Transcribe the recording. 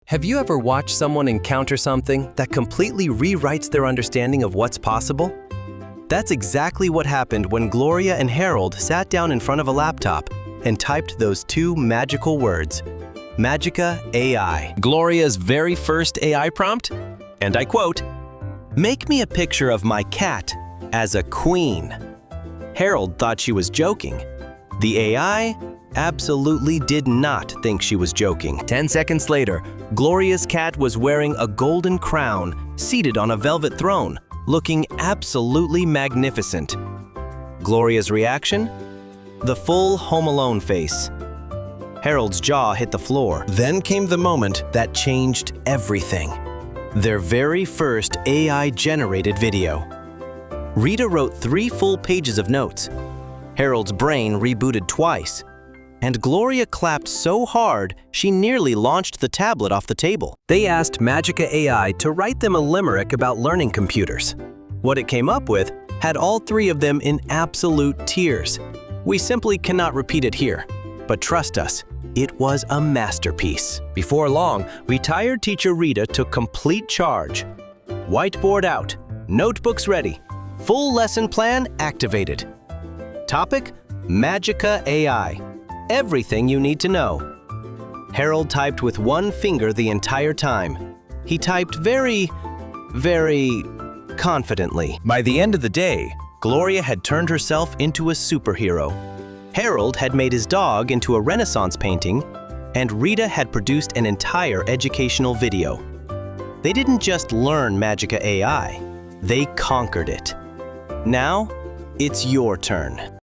Have you ever watched someone encounter something that completely rewrites their understanding of what's possible? That's exactly what happened when Gloria and Harold sat down in front of a laptop and typed those two magical words, Magica AI. Gloria's very first AI prompt, and I quote, "Make me a picture of my cat as a queen." Harold thought she was joking. The AI absolutely did not think she was joking. 10 seconds later, Gloria's cat was wearing a golden crown, seated on a velvet throne, looking absolutely magnificent. Gloria's reaction? The full Home Alone face. Harold's jaw hit the floor. Then came the moment that changed everything. Their very first AI-generated video. Rita wrote 3 full pages of notes. Harold's brain rebooted twice. And Gloria clapped so hard, she nearly launched the tablet off the table. They asked Magica AI to write them a limerick about learning computers. What it came up with had all 3 of them in absolute tears. We simply cannot repeat it here, but trust us, it was a masterpiece. Before long, retired Teacher Rita took complete charge. Whiteboard out, notebooks ready, full lesson plan activated. Topic: Magica AI. Everything you need to know. Harold typed with 1 finger the entire time. He typed very confidently. By the end of the day, Gloria had turned herself into a superhero. Harold had made his dog into a Renaissance painting, and Rita had produced an entire educational video. They didn't just learn Magica AI, they conquered it. Now, it's your turn.